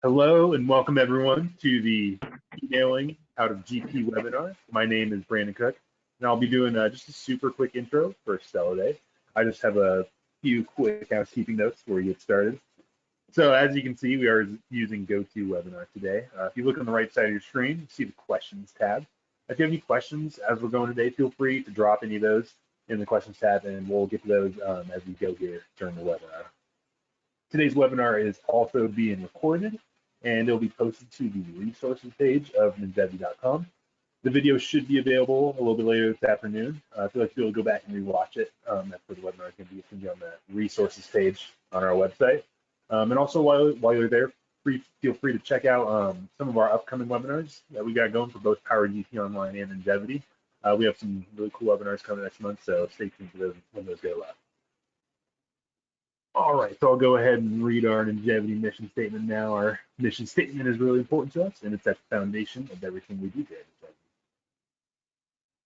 Hello and welcome everyone to the emailing out of GP webinar. My name is Brandon Cook, and I'll be doing just a super quick intro for Stella Day. I just have a few quick housekeeping notes before we get started. So as you can see, we are using GoToWebinar today. If you look on the right side of your screen, you see the questions tab. If you have any questions as we're going today, feel free to drop any of those in the questions tab, and we'll get to those as we go here during the webinar. Today's webinar is also being recorded, and it'll be posted to the resources page of Njevity.com. The video should be available a little bit later this afternoon. If you'd like to be able to go back and rewatch it, that's where the webinar is going to be on the resources page on our website. And also, while you're there, feel free to check out some of our upcoming webinars that we got going for both Power GP Online and Njevity. We have some really cool webinars coming next month, so stay tuned for those when those go live. All right, so I'll go ahead and read our Njevity mission statement now. Our mission statement is really important to us, and it's at the foundation of everything we do here at Njevity.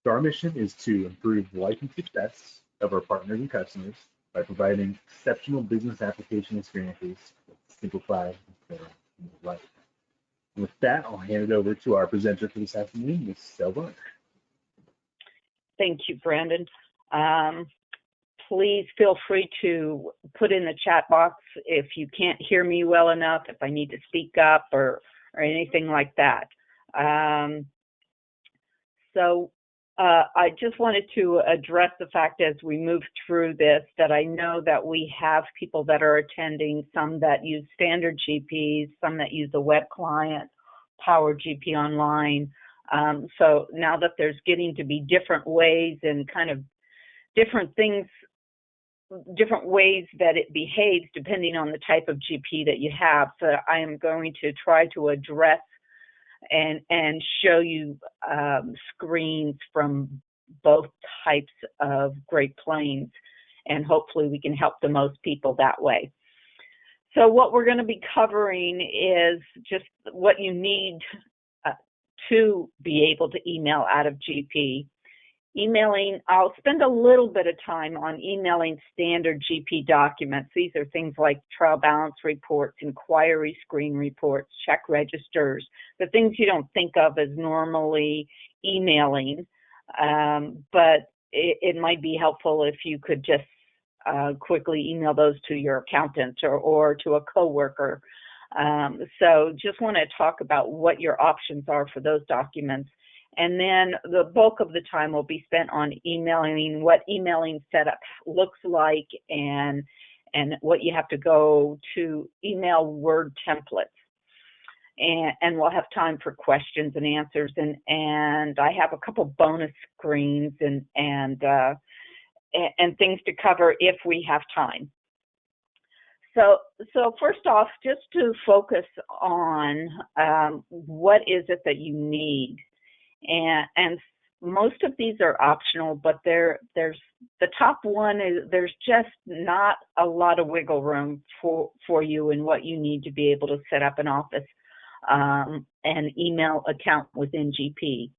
So our mission is to improve the life and success of our partners and customers by providing exceptional business application experiences that simplify their life. And with that, I'll hand it over to our presenter for this afternoon, Ms. Selvon. Thank you, Brandon. Please feel free to put in the chat box if you can't hear me well enough, if I need to speak up or anything like that. I just wanted to address the fact as we move through this that I know that we have people that are attending, some that use standard GPs, some that use the web client, Power GP Online. So now that there's getting to be different ways and kind of different things, different ways that it behaves depending on the type of GP that you have. So I am going to try to address and show you screens from both types of Great Plains, and hopefully we can help the most people that way. So what we're going to be covering is just what you need to be able to email out of GP. Emailing, I'll spend a little bit of time on emailing standard GP documents. These are things like trial balance reports, inquiry screen reports, check registers, the things you don't think of as normally emailing, but it might be helpful if you could just quickly email those to your accountant or to a coworker. So just want to talk about what your options are for those documents. And then the bulk of the time will be spent on emailing, what emailing setup looks like, and what you have to go to email Word templates. And we'll have time for questions and answers. And I have a couple bonus screens and things to cover if we have time. So first off, just to focus on what is it that you need. And most of these are optional, but there's the top one is there's just not a lot of wiggle room for you in what you need to be able to set up an office and email account within GP.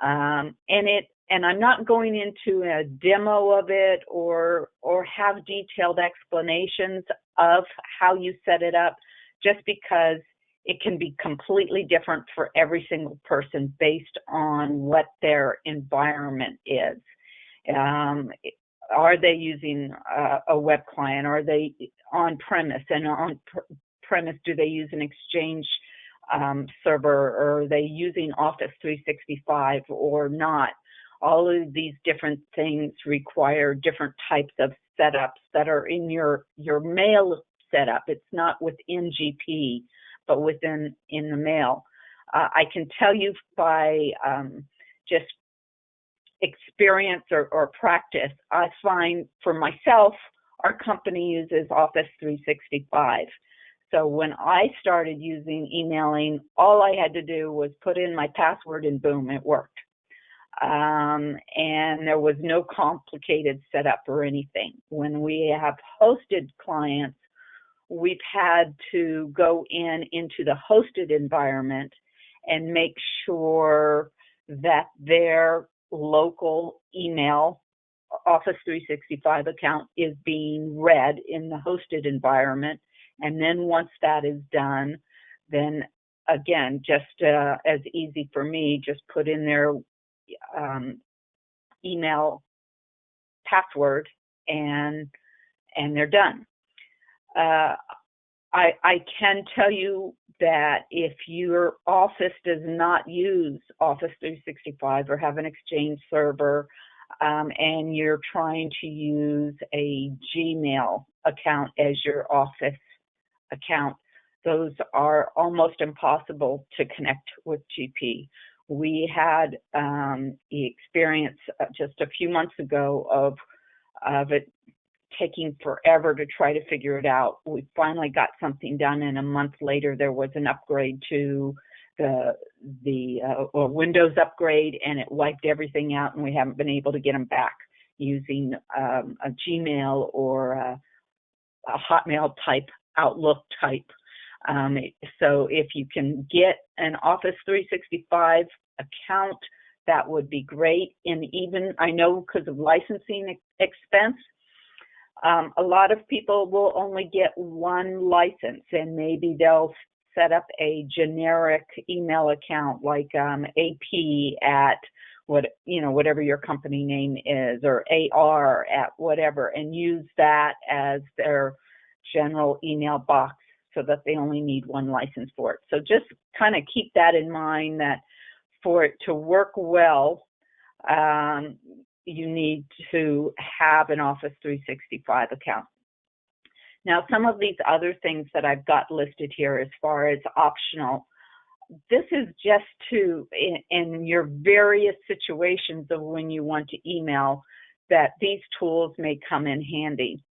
And I'm not going into a demo of it or have detailed explanations of how you set it up, just because it can be completely different for every single person based on what their environment is. Are they using a web client? Are they on premise? And on premise, do they use an Exchange server? Or are they using Office 365 or not? All of these different things require different types of setups that are in your mail setup. It's not within GP, but in the mail. I can tell you by just experience or practice, I find for myself, our company uses Office 365. So when I started using emailing, all I had to do was put in my password and boom, it worked. And there was no complicated setup or anything. When we have hosted clients, we've had to go into the hosted environment and make sure that their local email Office 365 account is being read in the hosted environment. And then once that is done, then again, just as easy for me, just put in their email password and they're done. I can tell you that if your office does not use Office 365 or have an Exchange server, and you're trying to use a Gmail account as your Office account, those are almost impossible to connect with GP. We had the experience just a few months ago of it taking forever to try to figure it out. We finally got something done, and a month later there was an upgrade to the Windows upgrade, and it wiped everything out, and we haven't been able to get them back using a Gmail or a Hotmail type, Outlook type. So if you can get an Office 365 account, that would be great. And even, I know because of licensing expense, a lot of people will only get one license, and maybe they'll set up a generic email account like AP at whatever your company name is, or AR at whatever, and use that as their general email box so that they only need one license for it. So just kind of keep that in mind, that for it to work well, you need to have an Office 365 account. Now, some of these other things that I've got listed here as far as optional, this is just in your various situations of when you want to email, that these tools may come in handy.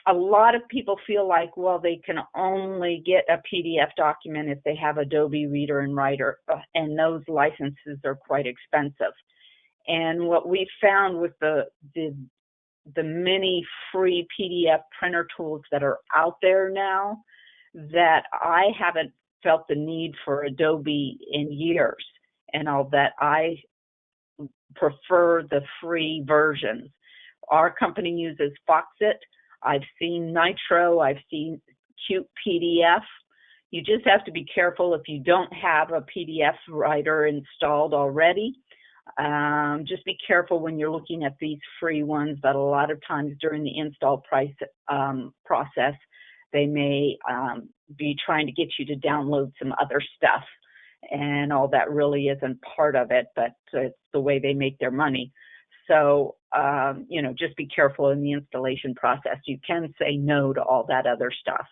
A lot of people feel like, well, they can only get a PDF document if they have Adobe Reader and Writer, and those licenses are quite expensive. And what we found with the many free PDF printer tools that are out there now, that I haven't felt the need for Adobe in years, and all that I prefer the free versions. Our company uses Foxit. I've seen Nitro. I've seen Cute PDF. You just have to be careful if you don't have a PDF writer installed already. Just be careful when you're looking at these free ones, that a lot of times during the install process, they may be trying to get you to download some other stuff, and all that really isn't part of it, but it's the way they make their money. So, just be careful in the installation process. You can say no to all that other stuff.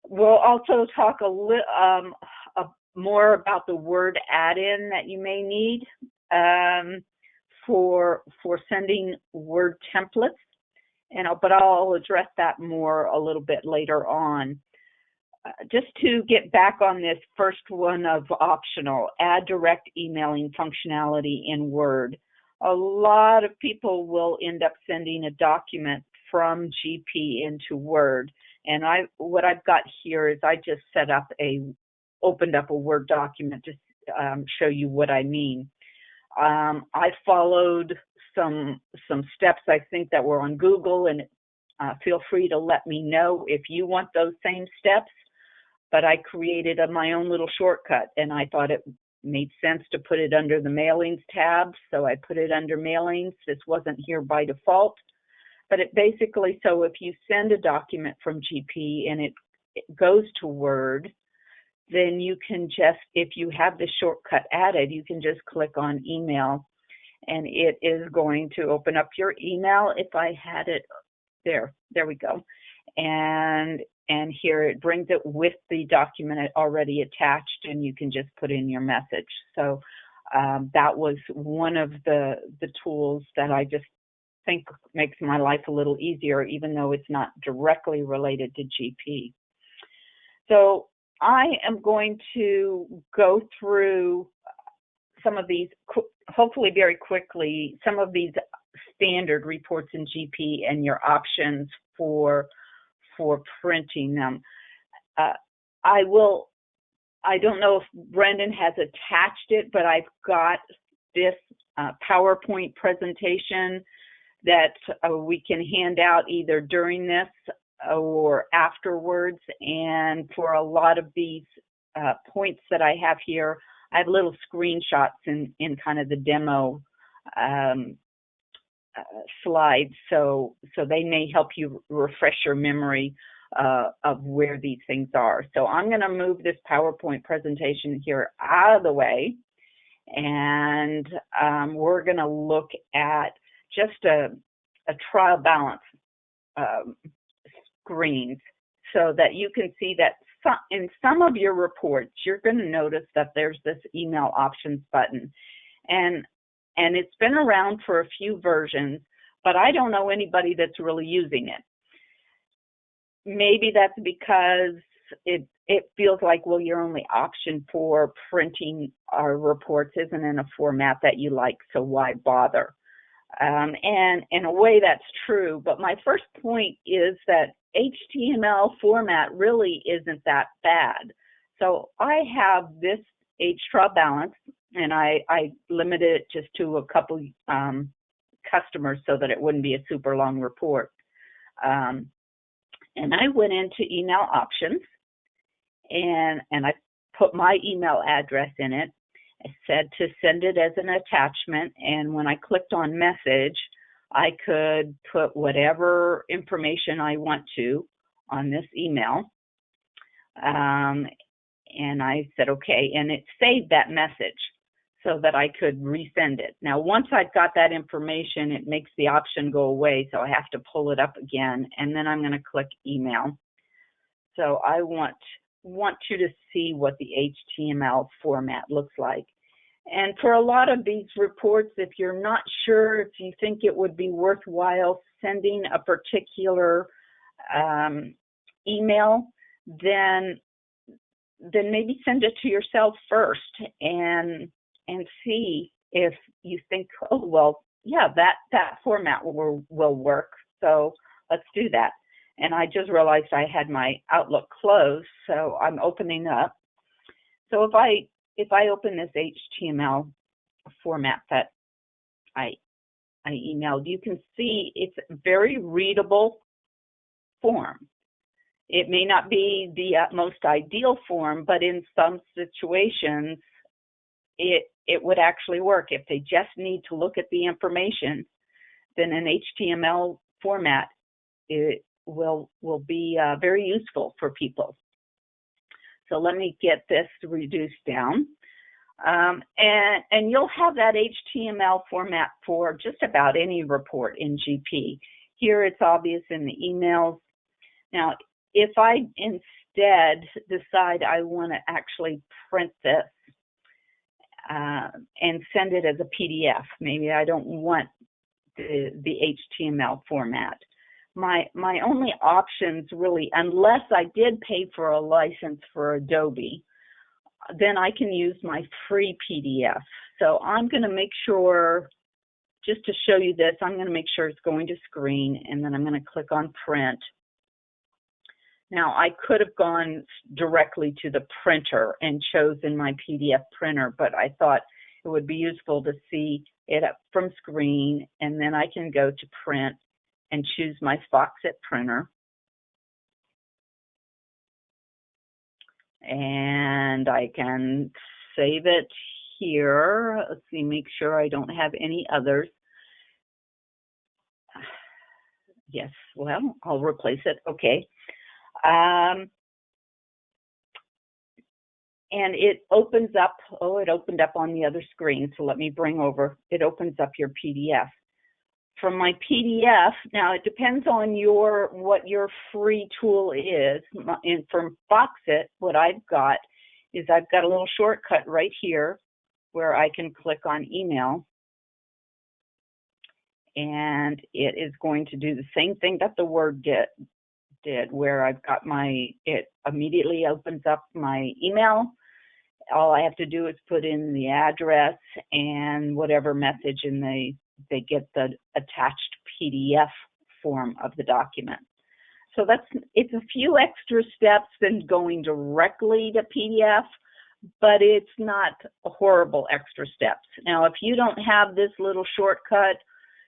We'll also talk a little more about the Word add-in that you may need for sending Word templates, but I'll address that more a little bit later on. Just to get back on this first one of optional, add direct emailing functionality in Word. A lot of people will end up sending a document from GP into Word, and what I've got here is I just opened up a Word document to show you what I mean. I followed some steps, I think, that were on Google, and feel free to let me know if you want those same steps. But I created my own little shortcut, and I thought it made sense to put it under the mailings tab, so I put it under mailings. This wasn't here by default, but it basically, so if you send a document from GP and it goes to Word, then you can just, if you have the shortcut added, you can just click on email, and it is going to open up your email. If I had it there we go. And here it brings it with the document already attached, and you can just put in your message. So that was one of the tools that I just think makes my life a little easier, even though it's not directly related to GP. So I am going to go through some of these, hopefully very quickly, some of these standard reports in GP and your options for printing them. I don't know if Brendan has attached it, but I've got this PowerPoint presentation that we can hand out either during this or afterwards. And for a lot of these points that I have here, I have little screenshots in kind of the demo slides, so they may help you refresh your memory of where these things are. So I'm going to move this PowerPoint presentation here out of the way, and we're going to look at just a trial balance screens, so that you can see that in some of your reports, you're going to notice that there's this email options button. And it's been around for a few versions, but I don't know anybody that's really using it. Maybe that's because it feels like, well, your only option for printing our reports isn't in a format that you like, so why bother? And in a way that's true, but my first point is that HTML format really isn't that bad. So I have this trial balance, and I limited it just to a couple customers so that it wouldn't be a super long report. And I went into email options, and I put my email address in it. I said to send it as an attachment, and when I clicked on message, I could put whatever information I want to on this email. And I said, okay, and it saved that message so that I could resend it. Now, once I've got that information, it makes the option go away, so I have to pull it up again, and then I'm going to click email. So I want you to see what the HTML format looks like. And for a lot of these reports, if you're not sure, if you think it would be worthwhile sending a particular email, then maybe send it to yourself first and see if you think, oh, well, yeah, that format will work. So let's do that. And I just realized I had my Outlook closed, so I'm opening up. So if I open this HTML format that I emailed, you can see it's a very readable form. It may not be the most ideal form, but in some situations, it would actually work. If they just need to look at the information, then an HTML format will be very useful for people. So let me get this reduced down. And you'll have that HTML format for just about any report in GP. Here it's obvious in the emails. Now, if I instead decide I want to actually print this and send it as a PDF, maybe I don't want the HTML format. My only options really, unless I did pay for a license for Adobe, then I can use my free PDF. So I'm going to make sure, just to show you this, I'm going to make sure it's going to screen, and then I'm going to click on print. Now, I could have gone directly to the printer and chosen my PDF printer, but I thought it would be useful to see it up from screen, and then I can go to print and choose my Foxit printer. And I can save it here. Let's see, make sure I don't have any others. Yes, well, I'll replace it. Okay. And it opens up, it opened up on the other screen. So let me bring over, it opens up your PDF. From my PDF, now it depends on what your free tool is. And from Foxit, what I've got is I've got a little shortcut right here where I can click on email. And it is going to do the same thing that the Word did, where I've got it immediately opens up my email. All I have to do is put in the address and whatever message, and they get the attached PDF form of the document. So it's a few extra steps than going directly to PDF, but it's not a horrible extra steps. Now, if you don't have this little shortcut,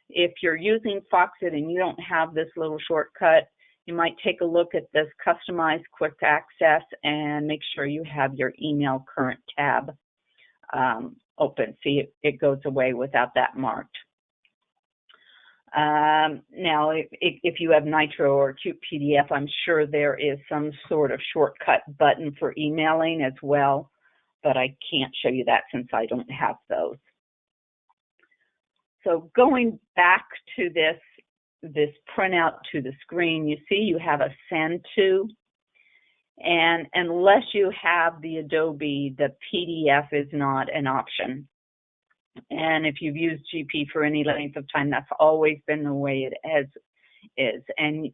if you're using Foxit and you don't have this little shortcut, you might take a look at this Customize Quick Access and make sure you have your Email Current tab open. See, it goes away without that marked. Now, if you have Nitro or Cute PDF, I'm sure there is some sort of shortcut button for emailing as well, but I can't show you that since I don't have those. So going back to this printout to the screen, you see you have a send to, and unless you have the Adobe, the PDF is not an option. And if you've used GP for any length of time, that's always been the way it is. And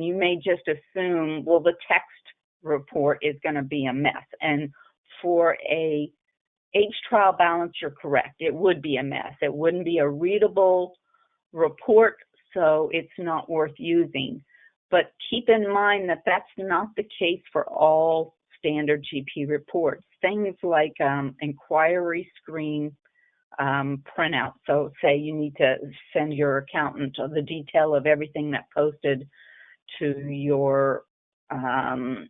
you may just assume, well, the text report is going to be a mess. And for a H trial balance, you're correct. It would be a mess. It wouldn't be a readable report, so it's not worth using. But keep in mind that that's not the case for all standard GP reports. Things like inquiry screen printout. So say you need to send your accountant the detail of everything that posted to your asset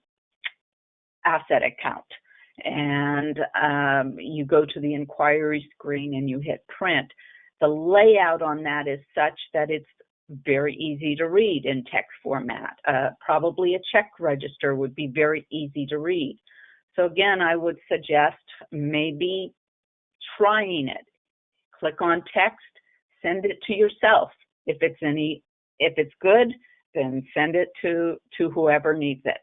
account. And you go to the inquiry screen and you hit print. The layout on that is such that it's very easy to read in text format. Probably a check register would be very easy to read. So again, I would suggest maybe trying it. Click on text, send it to yourself. If it's good, then send it to whoever needs it.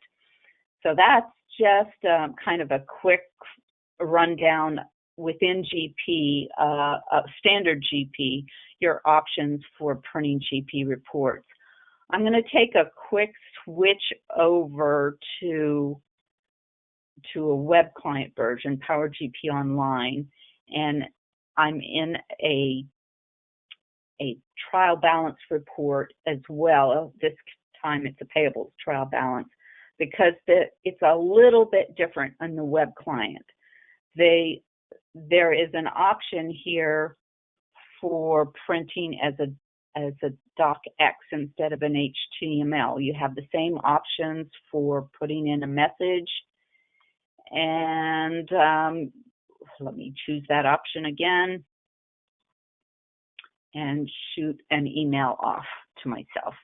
So that's just kind of a quick rundown within GP, standard GP, your options for printing GP reports. I'm going to take a quick switch over to a web client version, Power GP Online, and I'm in a trial balance report as well. This time it's a payables trial balance because it's a little bit different on the web client. There is an option here for printing as a docx instead of an HTML. You have the same options for putting in a message, and let me choose that option again and shoot an email off to myself.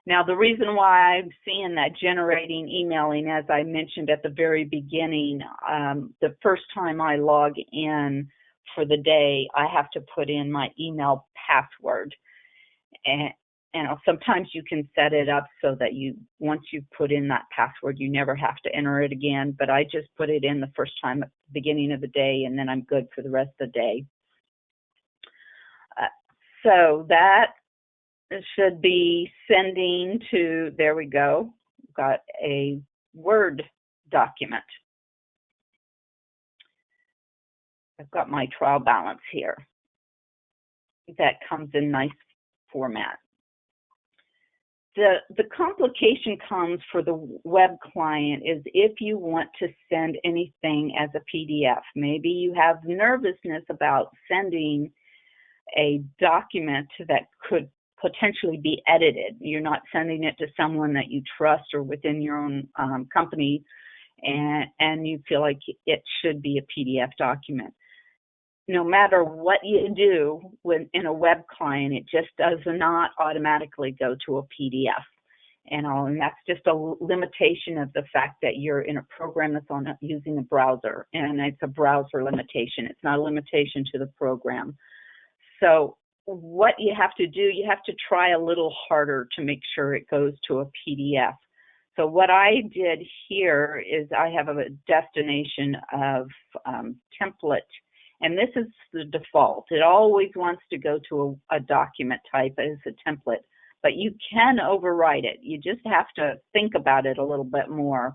Now, the reason why I'm seeing that generating emailing, as I mentioned at the very beginning, the first time I log in for the day, I have to put in my email password. And sometimes you can set it up so that once you put in that password, you never have to enter it again. But I just put it in the first time at the beginning of the day, and then I'm good for the rest of the day. So that should be sending to, there we go, got a Word document. I've got my trial balance here. That comes in nice format. The complication comes for the web client is if you want to send anything as a PDF. Maybe you have nervousness about sending a document that could potentially be edited. You're not sending it to someone that you trust or within your own company, and you feel like it should be a PDF document. No matter what you do in a web client, it just does not automatically go to a PDF. And that's just a limitation of the fact that you're in a program that's using a browser, and it's a browser limitation. It's not a limitation to the program. So what you have to do, you have to try a little harder to make sure it goes to a PDF. So what I did here is I have a destination of template, and this is the default. It always wants to go to a document type as a template, but you can override it. You just have to think about it a little bit more.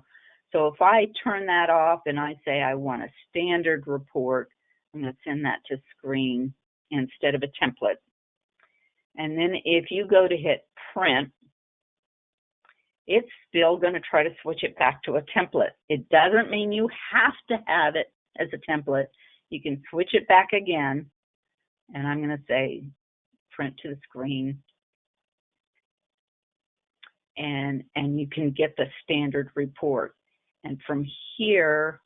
So if I turn that off and I say I want a standard report, I'm going to send that to screen instead of a template. And then if you go to hit print, it's still going to try to switch it back to a template. It doesn't mean you have to have it as a template. You can switch it back again, and I'm going to say print to the screen. and you can get the standard report. And from here,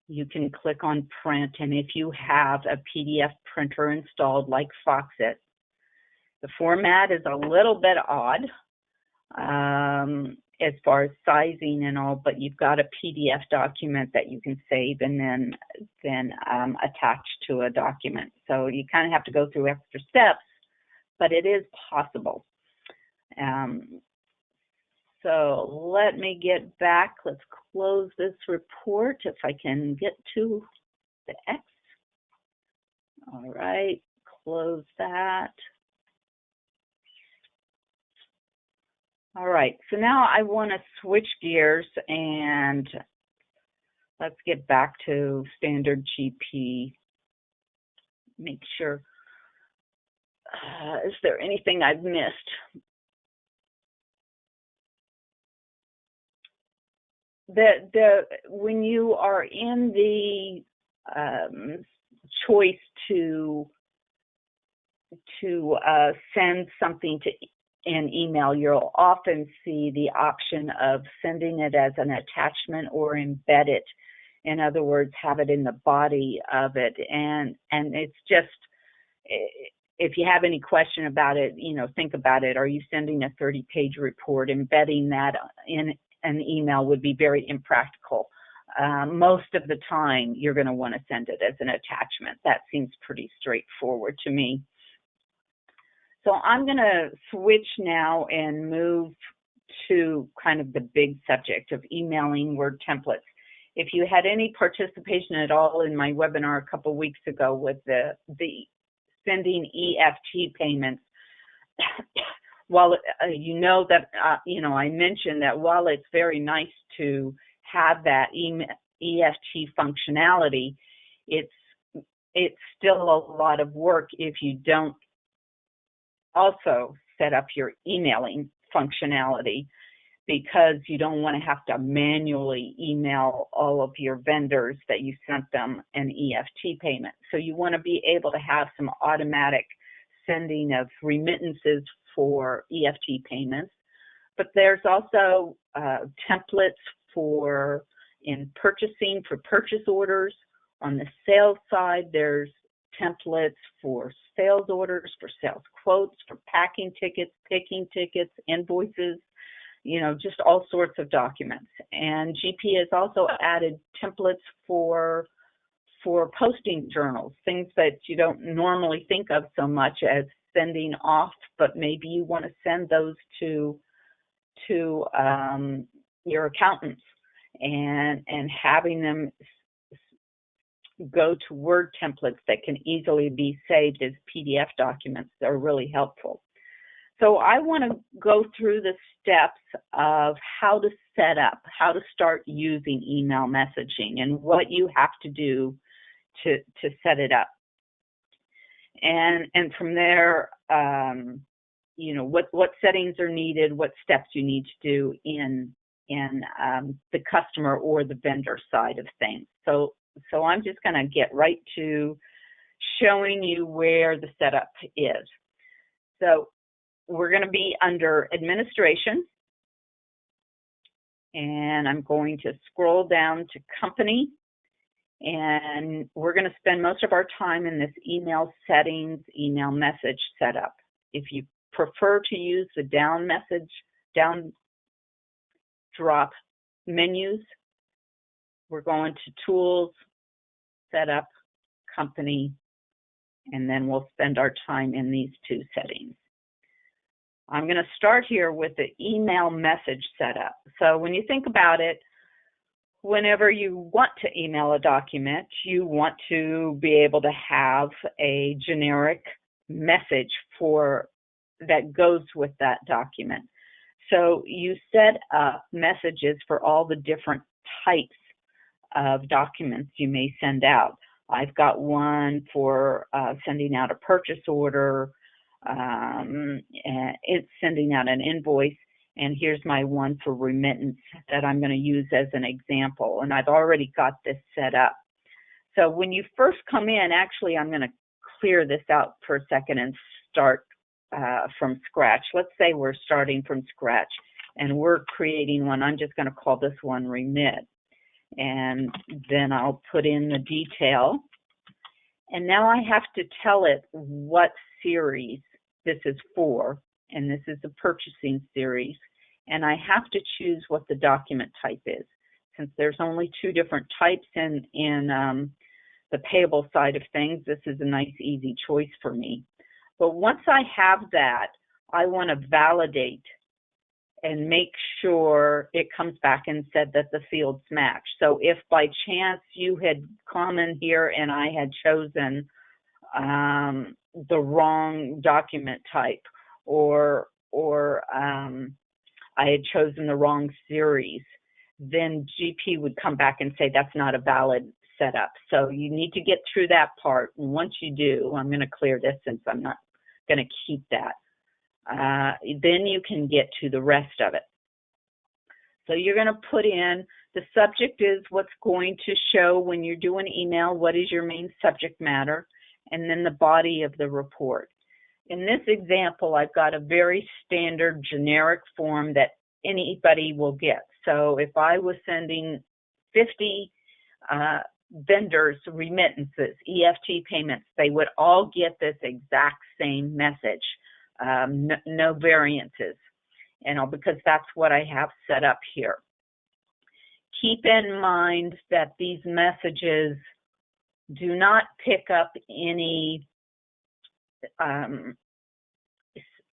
you can click on print, and if you have a PDF printer installed like Foxit, the format is a little bit odd as far as sizing and all, but you've got a PDF document that you can save and then attach to a document. So you kind of have to go through extra steps, but it is possible. So let me get back. Let's close this report if I can get to the X. All right, close that. All right, so now I want to switch gears and let's get back to standard GP. Make sure, is there anything I've missed? When you are in the choice to send something to an email, you'll often see the option of sending it as an attachment or embed it. In other words, have it in the body of it. And it's just, if you have any question about it, think about it. Are you sending a 30-page report? Embedding that in an email would be very impractical. Most of the time, you're going to want to send it as an attachment. That seems pretty straightforward to me. So I'm going to switch now and move to kind of the big subject of emailing Word templates. If you had any participation at all in my webinar a couple of weeks ago with the sending EFT payments, while you know that, I mentioned that while it's very nice to have that EFT functionality, it's still a lot of work if you don't also set up your emailing functionality, because you don't want to have to manually email all of your vendors that you sent them an EFT payment. So you want to be able to have some automatic sending of remittances for EFT payments. But there's also templates in purchasing for purchase orders. On the sales side, there's templates for sales orders, for sales quotes, for packing tickets, picking tickets, invoices, just all sorts of documents. And GP has also added templates for posting journals, things that you don't normally think of so much as sending off, but maybe you want to send those to your accountants and having them go to Word templates that can easily be saved as PDF documents. They're really helpful. So I want to go through the steps of how to set up, how to start using email messaging and what you have to do to set it up. And from there, what settings are needed, what steps you need to do in the customer or the vendor side of things. So I'm just going to get right to showing you where the setup is. So we're going to be under Administration, and I'm going to scroll down to Company, and we're going to spend most of our time in this email settings, email message setup. If you prefer to use the down drop menus, we're going to Tools, Setup, Company, and then we'll spend our time in these two settings. I'm going to start here with the email message setup. So when you think about it, whenever you want to email a document, you want to be able to have a generic message that goes with that document. So you set up messages for all the different types of documents you may send out. I've got one for sending out a purchase order, and it's sending out an invoice, and here's my one for remittance that I'm going to use as an example, and I've already got this set up. So when you first come in, actually I'm going to clear this out for a second and start from scratch. Let's say we're starting from scratch and we're creating one. I'm just going to call this one remit. And then I'll put in the detail. And now I have to tell it what series this is for. And this is the purchasing series. And I have to choose what the document type is. Since there's only two different types in the payable side of things, this is a nice, easy choice for me. But once I have that, I want to validate and make sure it comes back and said that the fields match. So if by chance you had come in here and I had chosen the wrong document type, or I had chosen the wrong series, then GP would come back and say that's not a valid setup. So you need to get through that part. And once you do, I'm going to clear this since I'm not going to keep that. Then you can get to the rest of it. So you're going to put in, the subject is what's going to show when you're doing email, what is your main subject matter, and then the body of the report. In this example, I've got a very standard generic form that anybody will get. So if I was sending 50 vendors remittances, EFT payments, they would all get this exact same message, no variances, because that's what I have set up here. Keep in mind that these messages do not pick up any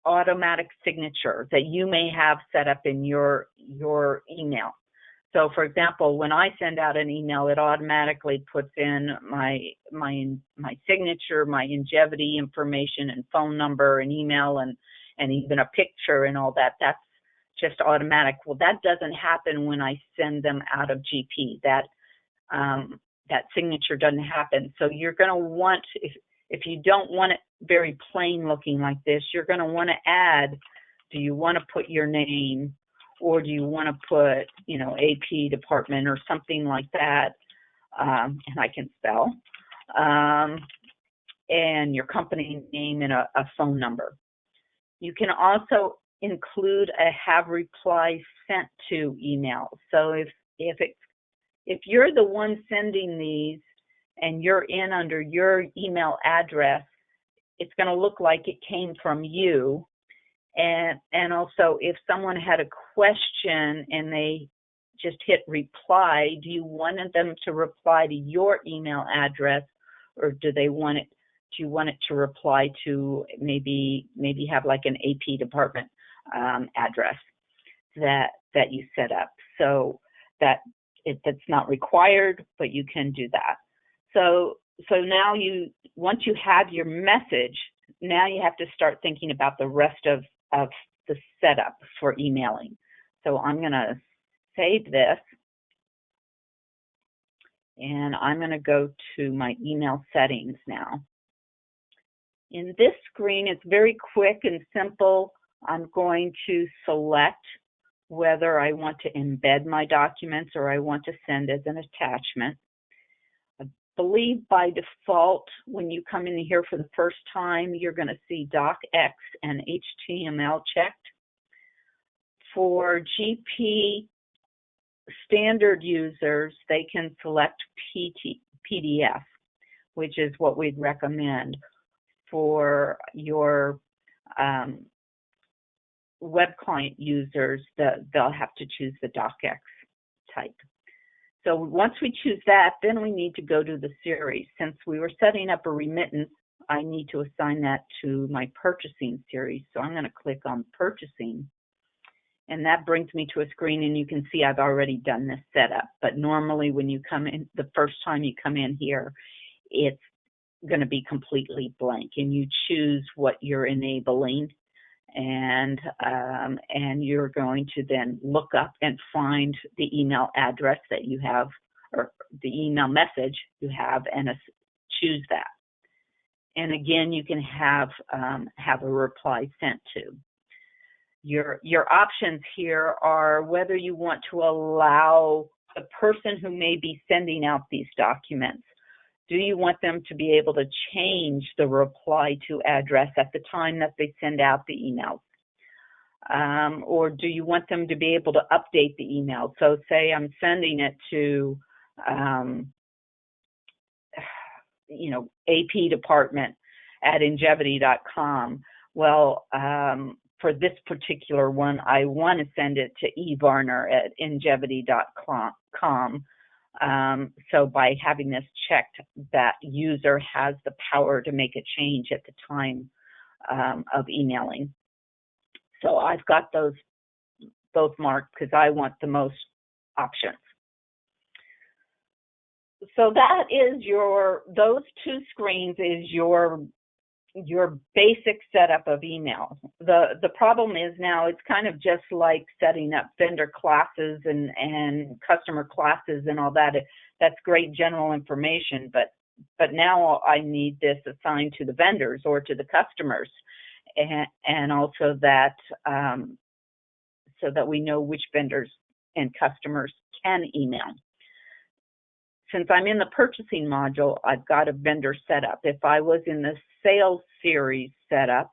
automatic signature that you may have set up in your email. So for example, when I send out an email, it automatically puts in my signature, my Njevity information and phone number and email and even a picture and all that. That's just automatic. Well, that doesn't happen when I send them out of GP. That signature doesn't happen. So you're going to want, if you don't want it very plain looking like this, you're going to want to add, do you want to put your name, or do you want to put, AP department or something like that, and I can spell, and your company name and a phone number. You can also include a have reply sent to email. So if you're the one sending these and you're in under your email address, it's going to look like it came from you. And also, if someone had a question and they just hit reply, do you want them to reply to your email address, or do you want it to reply to maybe have like an AP department address that you set up? So that's not required, but you can do that. So now once you have your message, now you have to start thinking about the rest of the setup for emailing. So I'm going to save this, and I'm going to go to my email settings now. In this screen, it's very quick and simple. I'm going to select whether I want to embed my documents or I want to send as an attachment. I believe by default, when you come in here for the first time, you're going to see docx and HTML checked. For GP standard users, they can select PDF, which is what we'd recommend. For your web client users, they'll have to choose the docx type. So once we choose that, then we need to go to the series. Since we were setting up a remittance, I need to assign that to my purchasing series. So I'm going to click on purchasing, and that brings me to a screen, and you can see I've already done this setup. But normally when you come in, the first time you come in here, it's going to be completely blank, and you choose what you're enabling, and you're going to then look up and find the email address that you have, or the email message you have, and choose that. And again, you can have a reply sent to. Your options here are whether you want to allow the person who may be sending out these documents Do you want them to be able to change the reply to address at the time that they send out the emails? Or do you want them to be able to update the email? So say I'm sending it to, AP department at Njevity.com. Well, for this particular one, I want to send it to eVarner at Njevity.com. So by having this checked, that user has the power to make a change at the time of emailing. So I've got those both marked because I want the most options. So that is those two screens is your basic setup of email. The problem is now it's kind of just like setting up vendor classes and customer classes and all that. That's great general information, but now I need this assigned to the vendors or to the customers, and also that so that we know which vendors and customers can email. Since I'm in the purchasing module, I've got a vendor setup. If I was in the sales series setup,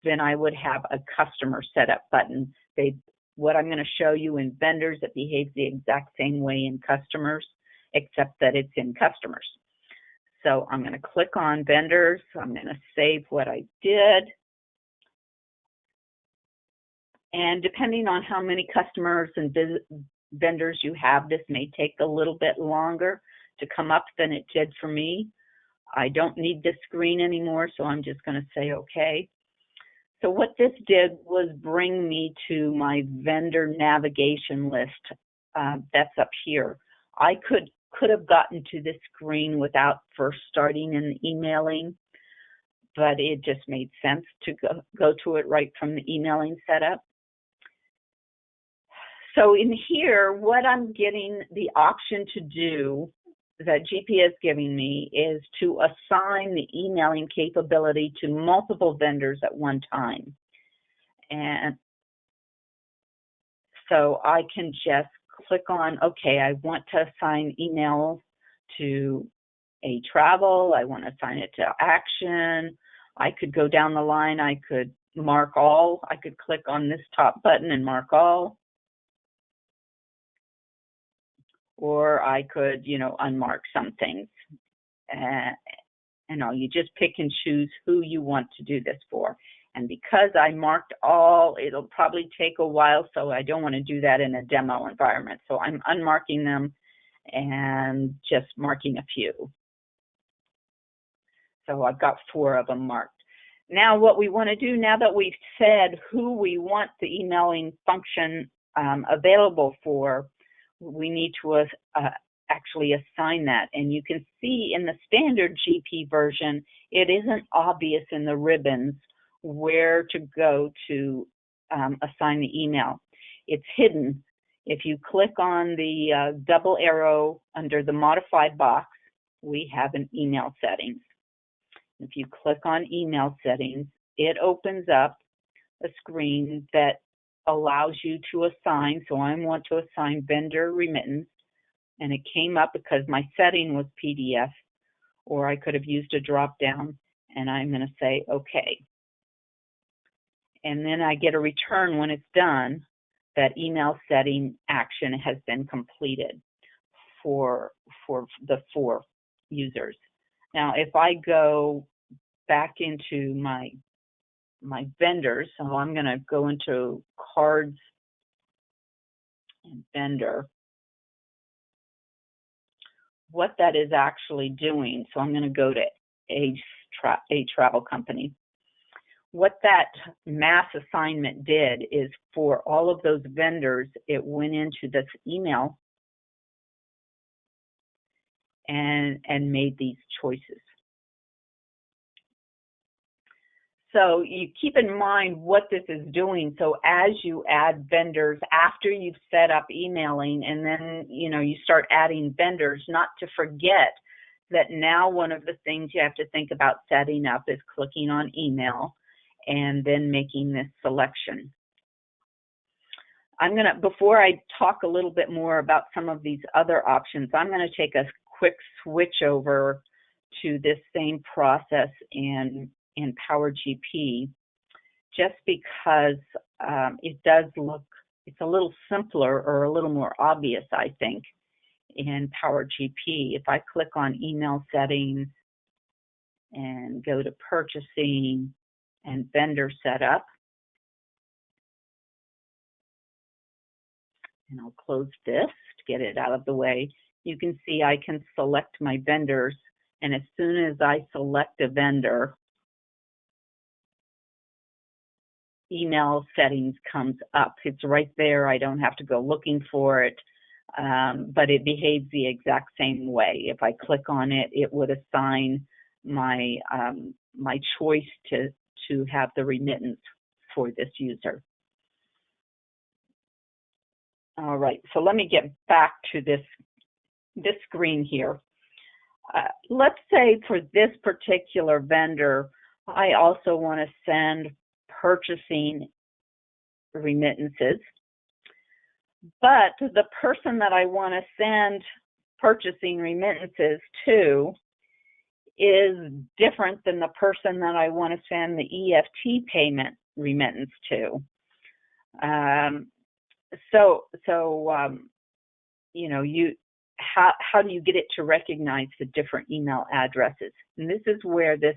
then I would have a customer setup button. What I'm going to show you in vendors, it behaves the exact same way in customers, except that it's in customers. So I'm going to click on vendors. I'm going to save what I did. And depending on how many customers and vendors you have, this may take a little bit longer to come up than it did for me. I don't need this screen anymore, so I'm just going to say okay. So what this did was bring me to my vendor navigation list that's up here. I could have gotten to this screen without first starting in emailing, but it just made sense to go to it right from the emailing setup. So in here, what I'm getting the option to do that GP is giving me is to assign the emailing capability to multiple vendors at one time. And so I can just click on, okay, I want to assign email to a travel, I want to assign it to action. I could go down the line, I could mark all, I could click on this top button and mark all. Or I could, unmark some things. You just pick and choose who you want to do this for. And because I marked all, it'll probably take a while, so I don't want to do that in a demo environment. So I'm unmarking them and just marking a few. So I've got 4 of them marked. Now what we want to do, now that we've said who we want the emailing function available for, we need to actually assign that. And you can see in the standard GP version, it isn't obvious in the ribbons where to go to assign the email. It's hidden. If you click on the double arrow under the modified box, we have an email settings. If you click on email settings, it opens up a screen that allows you to assign. So I want to assign vendor remittance, and it came up because my setting was PDF, or I could have used a drop down, and I'm going to say okay. And then I get a return when it's done that email setting action has been completed for the 4 users. Now if I go back into my vendors, so I'm going to go into cards and vendor. What that is actually doing, so I'm going to go to a travel company. What that mass assignment did is for all of those vendors, it went into this email and made these choices. So you keep in mind what this is doing. So as you add vendors after you've set up emailing, and then you start adding vendors, not to forget that now one of the things you have to think about setting up is clicking on email and then making this selection. Before I talk a little bit more about some of these other options, I'm going to take a quick switch over to this same process in PowerGP, just because it does look, it's a little simpler or a little more obvious, I think, in PowerGP. If I click on email settings and go to purchasing and vendor setup, and I'll close this to get it out of the way, you can see I can select my vendors, and as soon as I select a vendor, email settings comes up. It's right there. I don't have to go looking for it, but it behaves the exact same way. If I click on it, it would assign my my choice to have the remittance for this user. All right, so let me get back to this screen here. Let's say for this particular vendor, I also want to send purchasing remittances, but the person that I want to send purchasing remittances to is different than the person that I want to send the EFT payment remittance to. You know, how do you get it to recognize the different email addresses? And this is where this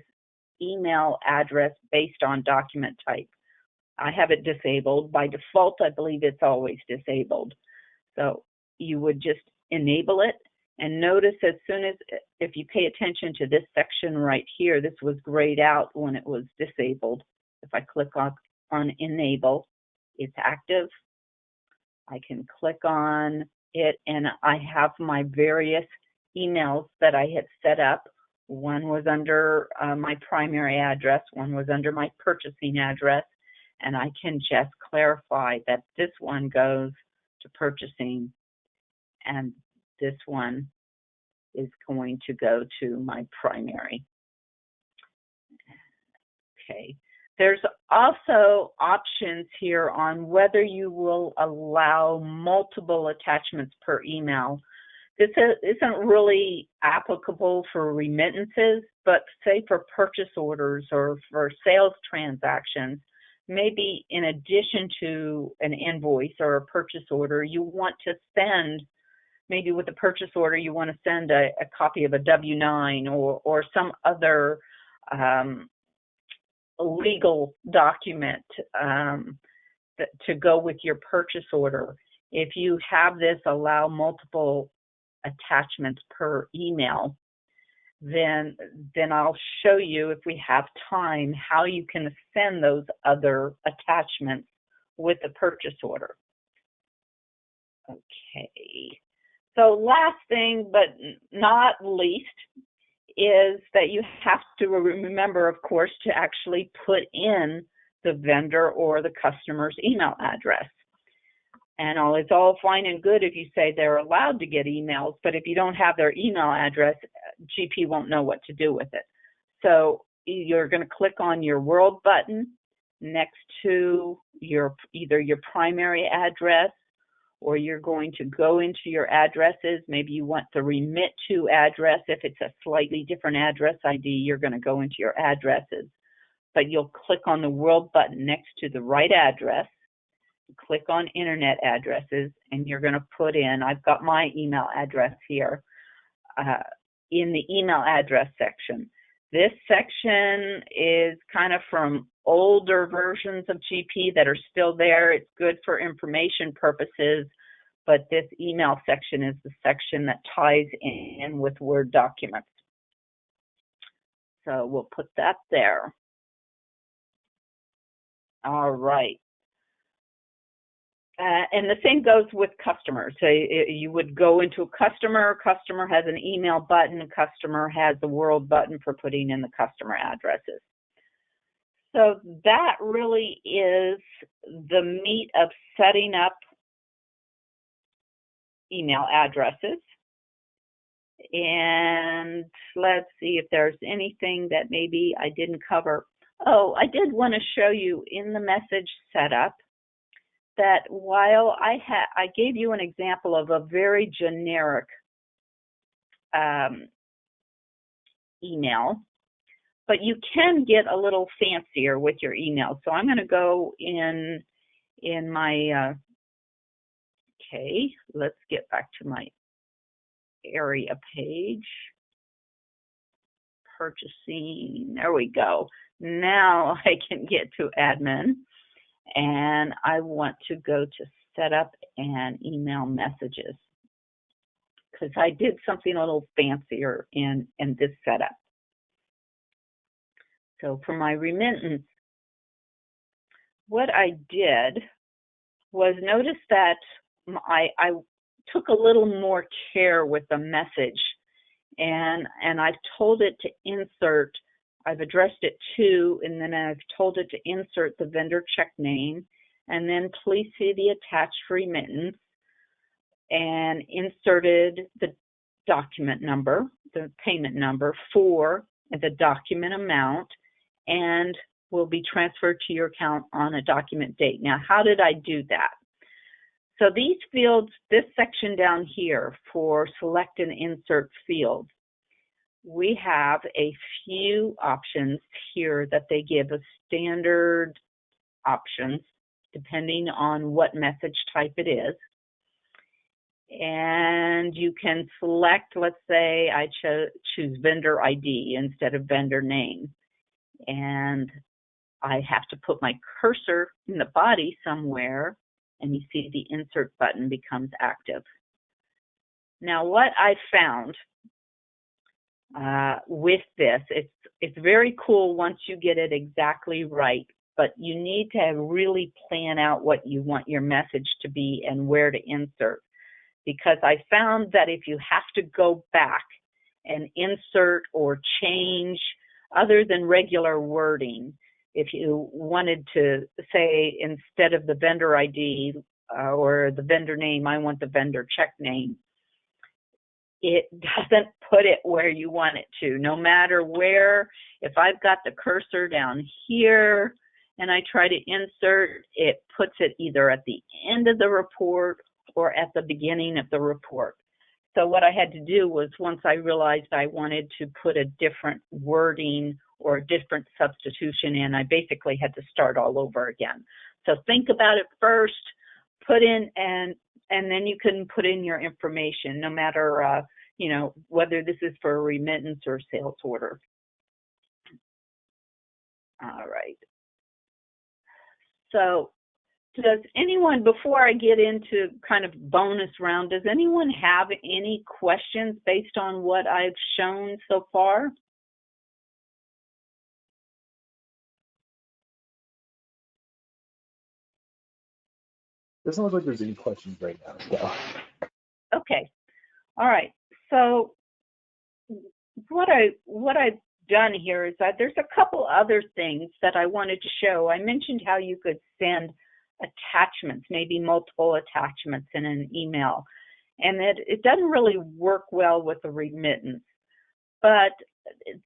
email address based on document type, I have it disabled. By default, I believe it's always disabled. So you would just enable it, and notice as soon as, if you pay attention to this section right here, this was grayed out when it was disabled. If I click on enable, it's active. I can click on it, and I have my various emails that I had set up. One was under my primary address, one was under my purchasing address, and I can just clarify that this one goes to purchasing and this one is going to go to my primary. Okay. There's also options here on whether you will allow multiple attachments per email. This isn't really applicable for remittances, but say for purchase orders or for sales transactions, maybe in addition to an invoice or a purchase order, you want to send, maybe with a purchase order, you want to send a copy of a W-9 or some other legal document to go with your purchase order. If you have this allow multiple attachments per email, then I'll show you, if we have time, how you can send those other attachments with a purchase order. Okay, so last thing but not least is that you have to remember, of course, to actually put in the vendor or the customer's email address. And it's all fine and good if you say they're allowed to get emails, but if you don't have their email address, GP won't know what to do with it. So you're going to click on your world button next to either your primary address, or you're going to go into your addresses. Maybe you want the remit to address. If it's a slightly different address ID, you're going to go into your addresses. But you'll click on the world button next to the right address, click on internet addresses, and you're going to put in, I've got my email address here in the email address section. This section is kind of from older versions of GP that are still there. It's good for information purposes, but this email section is the section that ties in with Word documents. So we'll put that there. All right. And the same goes with customers. So you would go into a customer has an email button, customer has the world button for putting in the customer addresses. So that really is the meat of setting up email addresses. And let's see if there's anything that maybe I didn't cover. Oh, I did want to show you in the message setup that while I gave you an example of a very generic email, but you can get a little fancier with your email. So I'm going to go in my, okay, let's get back to my area page. Purchasing, there we go. Now I can get to admin, and I want to go to setup and email messages, because I did something a little fancier in this setup. So for my remittance, what I did was notice that I took a little more care with the message, and I've told it to insert, I've addressed it to, and then I've told it to insert the vendor check name, and then please see the attached remittance, and inserted the document number, the payment number for the document amount, and will be transferred to your account on a document date. Now, how did I do that? So these fields, this section down here for select and insert fields, we have a few options here that they give us, standard options, depending on what message type it is. And you can select, let's say I choose vendor ID instead of vendor name. And I have to put my cursor in the body somewhere, and you see the insert button becomes active. Now, what I found with this, it's very cool once you get it exactly right, but you need to really plan out what you want your message to be and where to insert. Because I found that if you have to go back and insert or change other than regular wording, if you wanted to say instead of the vendor ID or the vendor name, I want the vendor check name, it doesn't put it where you want it to. No matter where, if I've got the cursor down here and I try to insert, it puts it either at the end of the report or at the beginning of the report. So what I had to do was, once I realized I wanted to put a different wording or a different substitution in, I basically had to start all over again. So think about it first, put in, and then you can put in your information, no matter, you know, whether this is for a remittance or sales order. All right. So does anyone, before I get into kind of bonus round, does anyone have any questions based on what I've shown so far? Doesn't look like there's any questions right now. So. Okay. All right. So what I've done here is that there's a couple other things that I wanted to show. I mentioned how you could send attachments, maybe multiple attachments in an email, and that it doesn't really work well with a remittance, but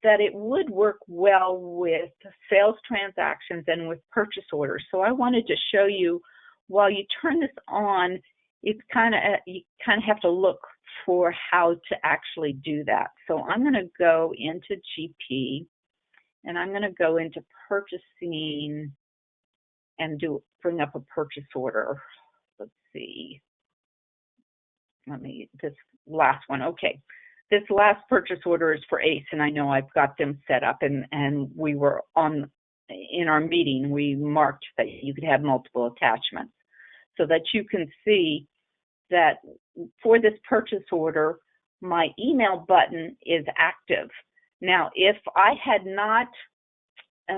that it would work well with sales transactions and with purchase orders. So I wanted to show you, while you turn this on, you kind of have to look for how to actually do that. So I'm going to go into GP, and I'm going to go into purchasing and bring up a purchase order. Let's see. This last one. Okay. This last purchase order is for ACE, and I know I've got them set up, and we were in our meeting, we marked that you could have multiple attachments so that you can see that for this purchase order, my email button is active. Now, if I had not,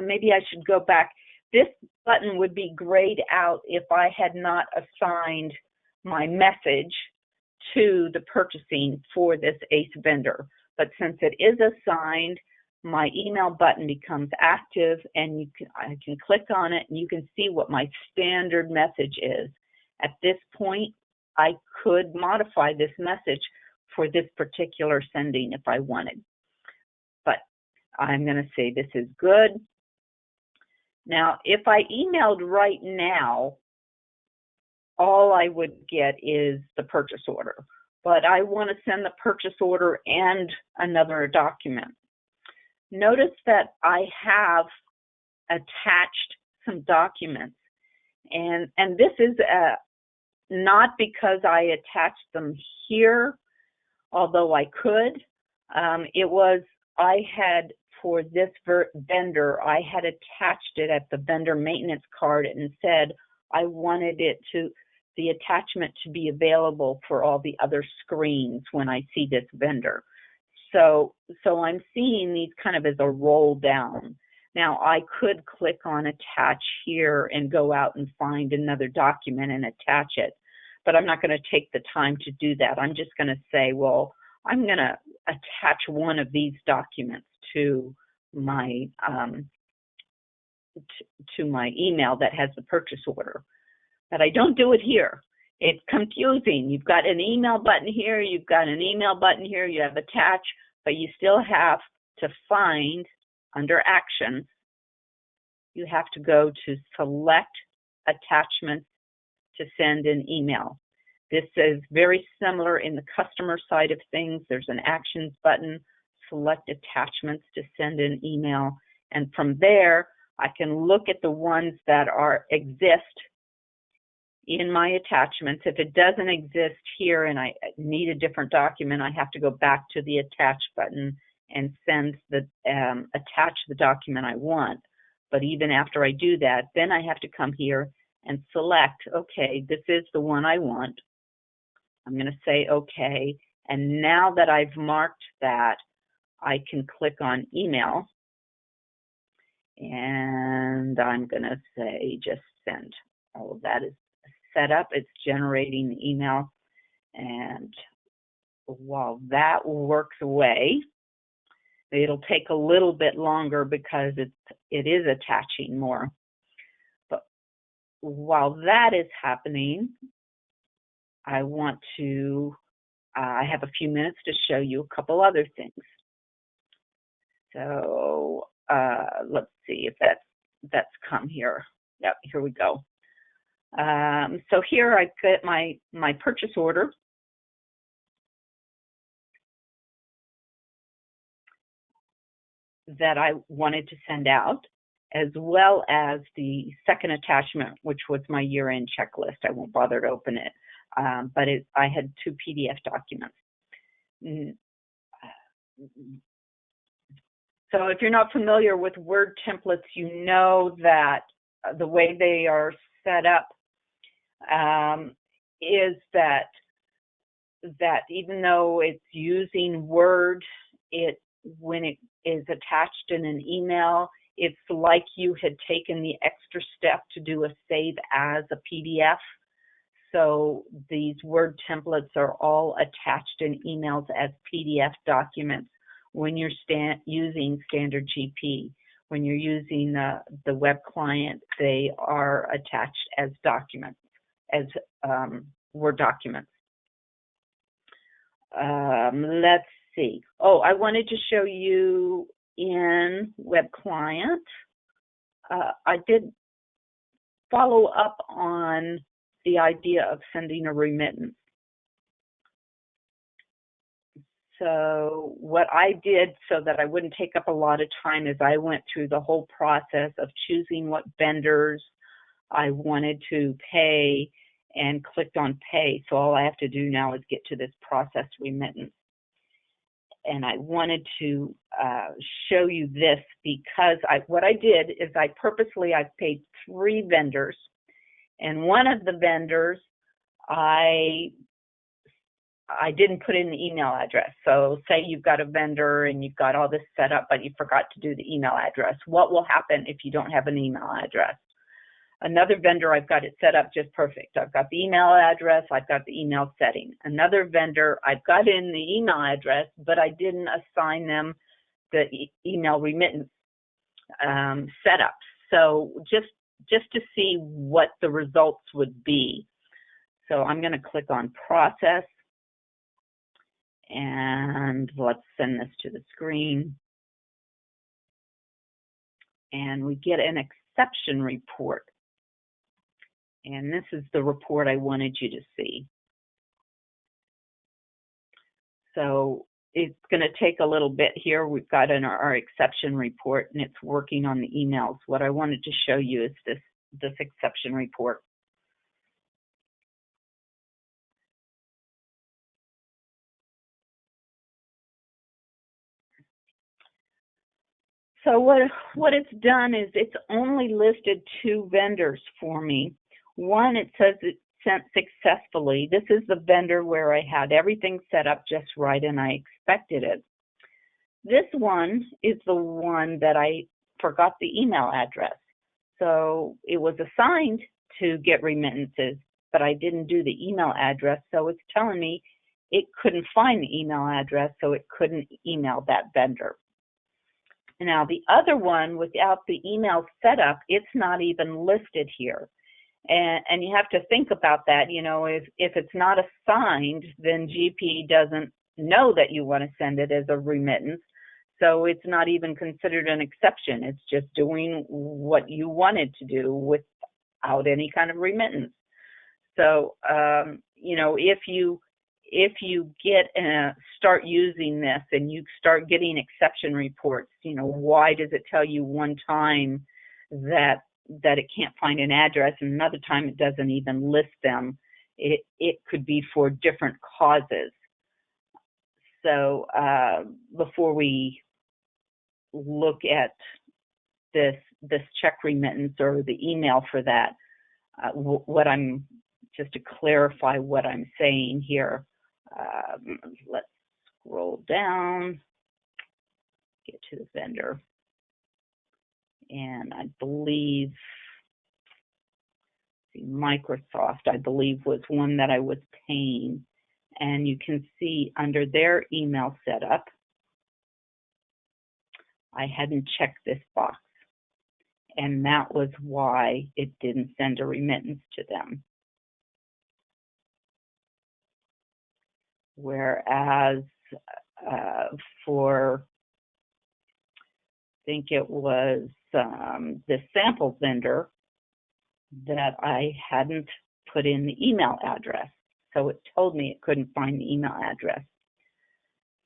maybe I should go back, this button would be grayed out if I had not assigned my message to the purchasing for this ACE vendor. But since it is assigned, my email button becomes active, and I can click on it, and you can see what my standard message is. At this point, I could modify this message for this particular sending if I wanted. But I'm going to say this is good. Now, if I emailed right now, all I would get is the purchase order. But I want to send the purchase order and another document. notice that I have attached some documents, and this is not because I attached them here, although I could. It was, I had, for this vendor, I had attached it at the vendor maintenance card and said I wanted it to, the attachment to be available for all the other screens when I see this vendor. So I'm seeing these kind of as a roll down. Now I could click on attach here and go out and find another document and attach it, but I'm not going to take the time to do that. I'm just going to say, well, I'm going to attach one of these documents to my to my email that has the purchase order. But I don't do it here. It's confusing. You've got an email button here, you've got an email button here, you have attach, but you still have to find under actions, you have to go to select attachments to send an email. This is very similar in the customer side of things. There's an actions button, select attachments to send an email. And from there, I can look at the ones that exist in my attachments. If it doesn't exist here and I need a different document, I have to go back to the attach button and send the attach the document I want. But even after I do that, then I have to come here and select, okay, this is the one I want. I'm going to say okay. And now that I've marked that, I can click on email. And I'm going to say just send. All of that is set up. It's generating the email. And while that works away, it'll take a little bit longer because it is attaching more. But while that is happening, I want to, I have a few minutes to show you a couple other things. So let's see if that's come here. Yep, here we go. So here I get my purchase order. That I wanted to send out, as well as the second attachment, which was my year-end checklist. I won't bother to open it, but I had 2 PDF documents. So if you're not familiar with Word templates, you know that the way they are set up is that even though it's using Word, when it is attached in an email, it's like you had taken the extra step to do a save as a PDF. So these Word templates are all attached in emails as PDF documents when you're using standard GP. When you're using the web client, they are attached as documents, as Word documents. Let's see. Oh, I wanted to show you in web client. I did follow up on the idea of sending a remittance. So what I did so that I wouldn't take up a lot of time is I went through the whole process of choosing what vendors I wanted to pay and clicked on pay. So all I have to do now is get to this process remittance. And I wanted to show you this because what I did is I paid 3 vendors, and one of the vendors I didn't put in the email address. So say you've got a vendor and you've got all this set up, but you forgot to do the email address. What will happen if you don't have an email address? Another vendor, I've got it set up just perfect. I've got the email address, I've got the email setting. Another vendor, I've got in the email address, but I didn't assign them the email remittance setup. So just to see what the results would be. So I'm going to click on process, and let's send this to the screen. And we get an exception report. And this is the report I wanted you to see. So it's going to take a little bit here. We've got our exception report, and it's working on the emails. What I wanted to show you is this exception report. So what it's done is it's only listed 2 vendors for me. One, it says it sent successfully. This is the vendor where I had everything set up just right and I expected it. This one is the one that I forgot the email address. So it was assigned to get remittances, but I didn't do the email address. So it's telling me it couldn't find the email address, so it couldn't email that vendor. Now, the other one, without the email setup, it's not even listed here. And you have to think about that. You know, if it's not assigned, then GP doesn't know that you want to send it as a remittance. So it's not even considered an exception. It's just doing what you wanted to do without any kind of remittance. So, you know, if you get start using this and you start getting exception reports, you know, why does it tell you one time that it can't find an address and another time it doesn't even list them? It could be for different causes. So before we look at this check remittance or the email for that, what I'm just to clarify what I'm saying here. Let's scroll down, get to the vendor, and I believe Microsoft, I believe, was one that I was paying, and you can see under their email setup, I hadn't checked this box, and that was why it didn't send a remittance to them. Whereas for, I think it was the sample vendor that I hadn't put in the email address. So it told me it couldn't find the email address.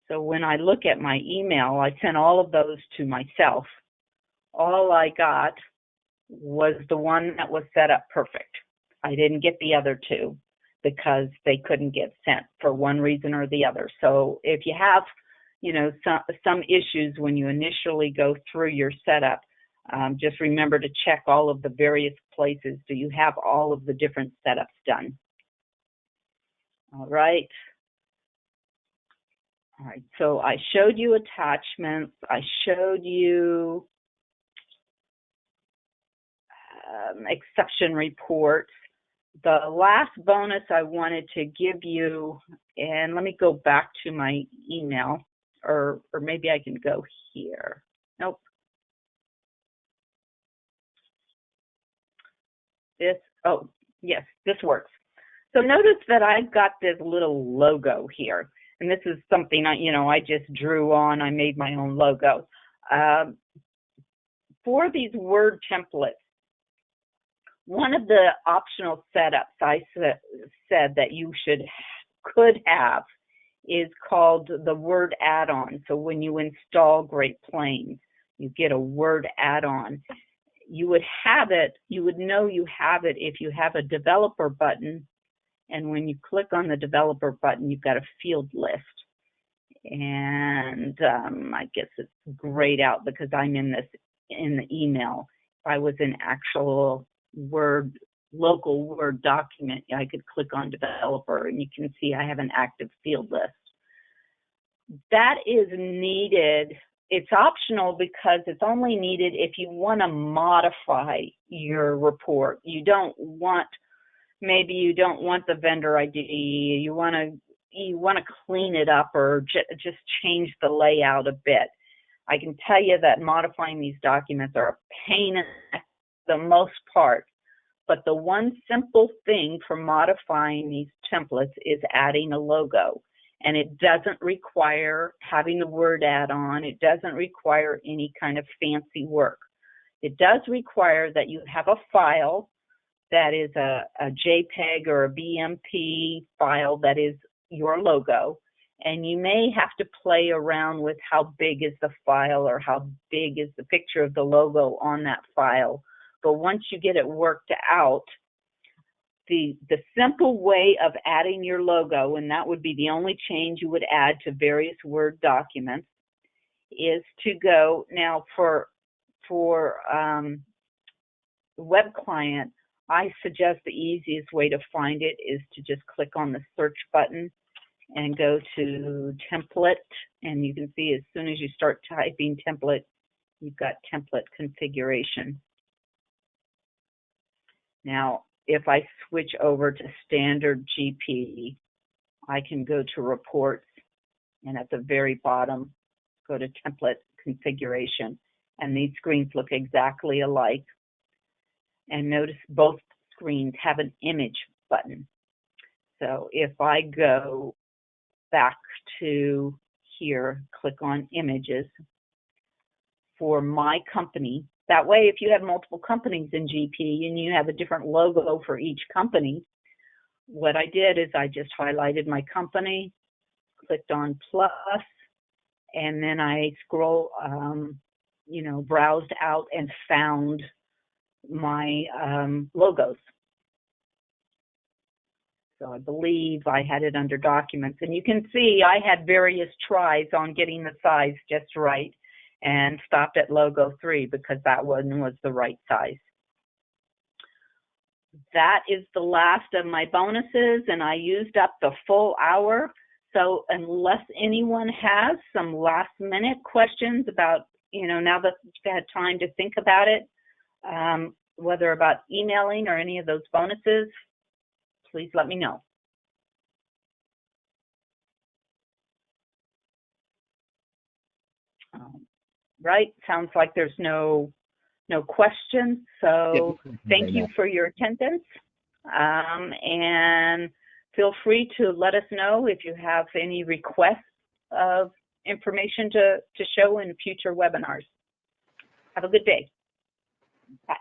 So when I look at my email, I sent all of those to myself. All I got was the one that was set up perfect. I didn't get the other 2 because they couldn't get sent for one reason or the other. So if you have, you know, some issues when you initially go through your setup, just remember to check all of the various places. Do you have all of the different setups done? All right. All right, so I showed you attachments. I showed you exception reports. The last bonus I wanted to give you, and let me go back to my email, or maybe I can go here. Nope. Oh, yes, this works. So notice that I've got this little logo here, and this is something I just drew on. I made my own logo. For these Word templates, one of the optional setups I said that you could have is called the Word add-on. So when you install Great Plains, you get a Word add-on. You would have it, you would know you have it if you have a developer button, and when you click on the developer button, you've got a field list. And I guess it's grayed out because I'm in the email. If I was in actual Word, local Word document, I could click on developer and you can see I have an active field list. That is needed. It's optional because it's only needed if you want to modify your report. Maybe you don't want the vendor ID. You want to clean it up or just change the layout a bit. I can tell you that modifying these documents are a pain in the most part, but the one simple thing for modifying these templates is adding a logo, and it doesn't require having the Word add-on. It doesn't require any kind of fancy work. It does require that you have a file that is a JPEG or a BMP file that is your logo, And you may have to play around with how big is the file or how big is the picture of the logo on that file. But once you get it worked out, the simple way of adding your logo, and that would be the only change you would add to various Word documents, is to go now for web client. I suggest the easiest way to find it is to just click on the search button and go to template, and you can see as soon as you start typing template, you've got template configuration. Now, if I switch over to standard GP, I can go to reports, and at the very bottom, go to template configuration, and these screens look exactly alike. And notice both screens have an image button. So if I go back to here, click on images for my company. That way, if you have multiple companies in GP and you have a different logo for each company, what I did is I just highlighted my company, clicked on plus, and then I browsed out and found my logos. So I believe I had it under documents, and you can see I had various tries on getting the size just right and stopped at logo 3 because that one was the right size. That is the last of my bonuses, and I used up the full hour. So unless anyone has some last minute questions about, now that you've had time to think about it, whether about emailing or any of those bonuses, please let me know. Right, sounds like there's no questions. So thank you for your attendance, and feel free to let us know if you have any requests of information to show in future webinars. Have a good day. Bye.